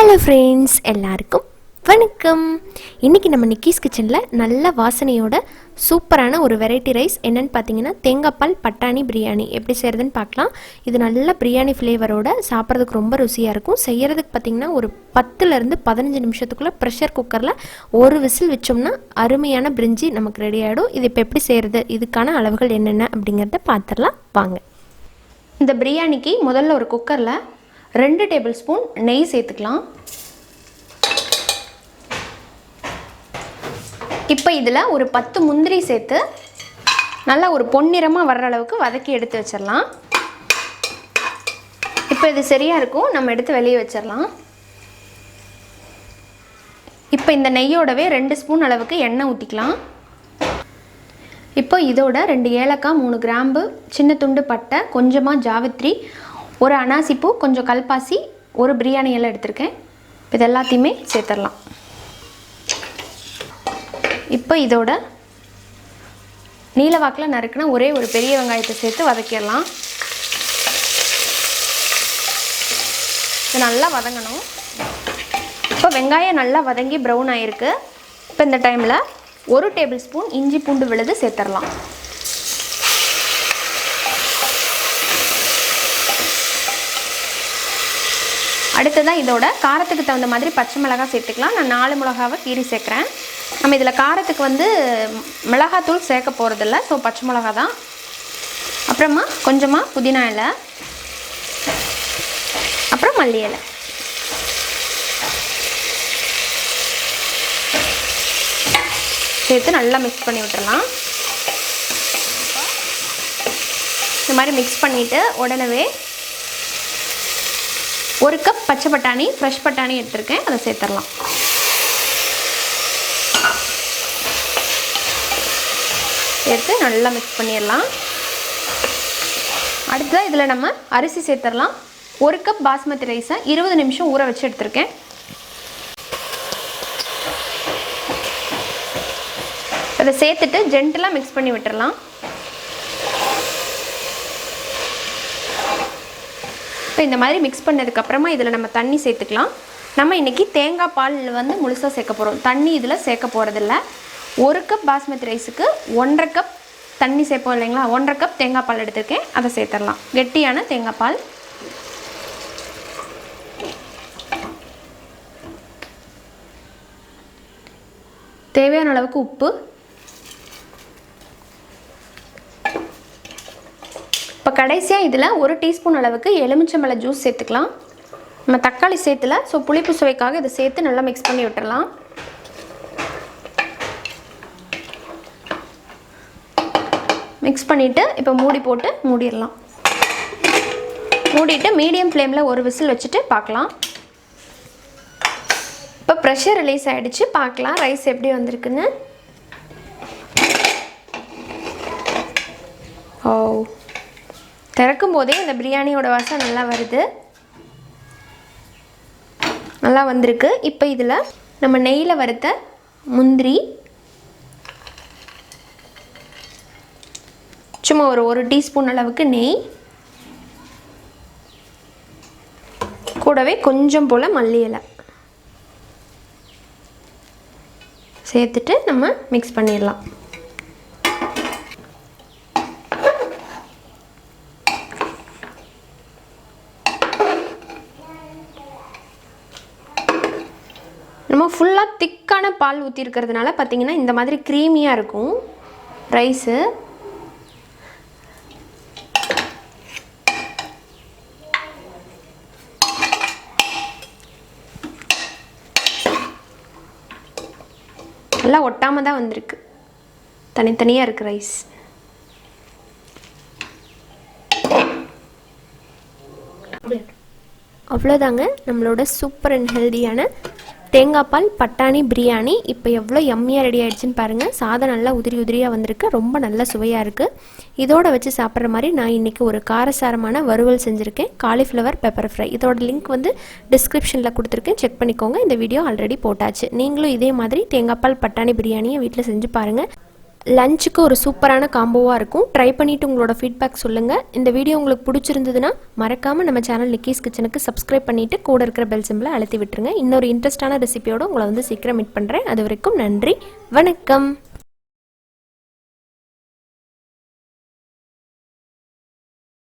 Hello friends, எல்லாருக்கும் வணக்கம். இன்றைக்கி நம்ம நிக்கிஸ் கிச்சனில் நல்ல வாசனையோட சூப்பரான ஒரு வெரைட்டி ரைஸ் என்னென்னு பார்த்தீங்கன்னா தேங்காய் பால் பட்டாணி பிரியாணி எப்படி செய்கிறதுன்னு பார்க்கலாம். இது நல்ல பிரியாணி ஃப்ளேவரோட சாப்பிட்றதுக்கு ரொம்ப ருசியாக இருக்கும். செய்கிறதுக்கு பார்த்திங்கன்னா ஒரு 10லேருந்து 15 நிமிஷத்துக்குள்ளே ப்ரெஷர் குக்கரில் ஒரு விசில் வச்சோம்னா அருமையான பிரிஞ்சி நமக்கு ரெடி ஆகிடும். இது இப்போ எப்படி செய்கிறது, இதுக்கான அளவுகள் என்னென்ன அப்படிங்கிறத பார்த்துடலாம் வாங்க. இந்த பிரியாணிக்கு முதல்ல ஒரு குக்கரில் 2 டேபிள் ஸ்பூன் நெய் சேர்த்துக்கலாம். இப்போ இதில் ஒரு 10 முந்திரி சேர்த்து நல்லா ஒரு பொன்னிறமாக வர்ற அளவுக்கு வதக்கி எடுத்து வச்சிடலாம். இப்போ இது சரியாக இருக்கும், நம்ம எடுத்து வெளியே வச்சிடலாம். இப்போ இந்த நெய்யோடவே 2 ஸ்பூன் அளவுக்கு எண்ணெய் ஊற்றிக்கலாம். இப்போ இதோட 2 ஏலக்காய், 3 கிராம்பு, சின்ன துண்டு பட்டை, கொஞ்சமாக ஜாவித்ரி, ஒரு அனாசிப்பூ, கொஞ்சம் கல்பாசி, ஒரு பிரியாணி எல்லாம் எடுத்திருக்கேன். இது எல்லாத்தையுமே சேர்த்துடலாம். இப்போ இதோட நீலவாக்கில் நறுக்குன ஒரே ஒரு பெரிய வெங்காயத்தை சேர்த்து வதக்கிடலாம். இது நல்லா வதங்கணும். இப்போ வெங்காயம் நல்லா வதங்கி ப்ரௌன் ஆகிருக்கு. இப்போ இந்த டைமில் 1 டேபிள் ஸ்பூன் இஞ்சி பூண்டு விழுது சேர்த்துடலாம். அடுத்ததான் இதோட காரத்துக்கு தகுந்த மாதிரி பச்சை மிளகாய் சேர்த்துக்கலாம். நான் 4 மிளகாவை கீரி சேர்க்குறேன். நம்ம இதில் காரத்துக்கு மிளகாத்தூள் சேர்க்க போகிறதில்ல, ஸோ பச்சை மிளகா தான். அப்புறமா கொஞ்சமாக புதினா இலை, அப்புறம் மல்லி இலை. சேர்த்து நல்லா மிக்ஸ் பண்ணி விட்டுறலாம். இந்த மாதிரி மிக்ஸ் பண்ணிவிட்டு உடனே 1 கப் பச்சை பட்டாணி, ஃப்ரெஷ் பட்டாணி எடுத்துருக்கேன், அதை சேர்த்துடலாம். சேர்த்து நல்லா மிக்ஸ் பண்ணிடலாம். அடுத்ததாக இதில் நம்ம அரிசி சேர்த்துடலாம். 1 கப் பாஸ்மதி ரைஸை 20 நிமிஷம் ஊற வச்சு எடுத்துருக்கேன். அதை சேர்த்துட்டு ஜென்டலாக மிக்ஸ் பண்ணி விட்டுடலாம். இப்போ இந்த மாதிரி மிக்ஸ் பண்ணதுக்கப்புறமா இதில் நம்ம தண்ணி சேர்த்துக்கலாம். நம்ம இன்றைக்கி தேங்காய் பால் முழுசாக சேர்க்க போகிறோம், தண்ணி இதில் சேர்க்க போகிறதில்ல. 1 கப் பாஸ்மதி ரைஸுக்கு 1.5 கப் தண்ணி சேர்ப்போம் இல்லைங்களா, 1.5 கப் தேங்காய் பால் எடுத்துருக்கேன், அதை சேர்த்துடலாம். கெட்டியான தேங்காய் பால். தேவையான அளவுக்கு உப்பு. இப்போ கடைசியாக இதில் 1 டீஸ்பூன் அளவுக்கு எலுமிச்சம்பழ ஜூஸ் சேர்த்துக்கலாம். நம்ம தக்காளி சேர்த்துல, ஸோ புளிப்பு சுவைக்காக இதை சேர்த்து நல்லா மிக்ஸ் பண்ணி விட்டுடலாம். மிக்ஸ் பண்ணிவிட்டு இப்போ மூடி போட்டு மூடிடலாம். மூடிட்டு மீடியம் ஃப்ளேமில் ஒரு விசில் வச்சுட்டு பார்க்கலாம். இப்போ ப்ரெஷர் ரிலீஸ் ஆகிடுச்சு, பார்க்கலாம் ரைஸ் எப்படி வந்திருக்குன்னு. ஓ, திறக்கும் போதே இந்த பிரியாணியோட வாசம் நல்லா வருது, நல்லா வந்திருக்கு. இப்போ இதில் நம்ம நெய்யில் வறுத்த முந்திரி, சும்மா ஒரு டீஸ்பூன் அளவுக்கு நெய், கூடவே கொஞ்சம் போல் மல்லி இலை சேர்த்துட்டு நம்ம மிக்ஸ் பண்ணிடலாம். நம்ம ஃபுல்லாக திக்கான பால் ஊற்றிருக்கிறதுனால பார்த்திங்கன்னா இந்த மாதிரி க்ரீமியாக இருக்கும் ரைஸு. நல்லா ஒட்டாமல் தான் வந்திருக்கு, தனித்தனியாக இருக்குது ரைஸ். அவ்வளோதாங்க நம்மளோட சூப்பர் அண்ட் ஹெல்தியான தேங்காய் பால் பட்டாணி பிரியாணி இப்போ எவ்வளோ யம்மியாக ரெடி ஆகிடுச்சின்னு பாருங்கள். சாதம் நல்லா உதிரியாக வந்திருக்கு, ரொம்ப நல்ல சுவையாக இருக்குது. இதோடு வச்சு சாப்பிட்ற மாதிரி நான் இன்றைக்கி ஒரு காரசாரமான வறுவல் செஞ்சுருக்கேன், காலிஃப்ளவர் பெப்பர் ஃப்ரை. இதோட லிங்க் டிஸ்கிரிப்ஷனில் கொடுத்துருக்கேன், செக் பண்ணிக்கோங்க. இந்த வீடியோ ஆல்ரெடி போட்டாச்சு. நீங்களும் இதே மாதிரி தேங்காய் பால் பட்டாணி பிரியாணியை வீட்டில் செஞ்சு பாருங்கள். லஞ்சுக்கு ஒரு சூப்பரான காம்போவாக இருக்கும். ட்ரை பண்ணிவிட்டு உங்களோட ஃபீட்பேக் சொல்லுங்கள். இந்த வீடியோ உங்களுக்கு பிடிச்சிருந்ததுன்னா மறக்காமல் நம்ம சேனல் நிக்கீஸ் கிச்சனுக்கு சப்ஸ்கிரைப் பண்ணிவிட்டு கூட இருக்கிற பெல் சிம்பிளை அழுத்தி விட்டுருங்க. இன்னொரு இன்ட்ரெஸ்டான ரெசிபியோடு உங்களை வந்து சீக்கிரம் மீட் பண்ணுறேன். அது வரைக்கும் நன்றி, வணக்கம்.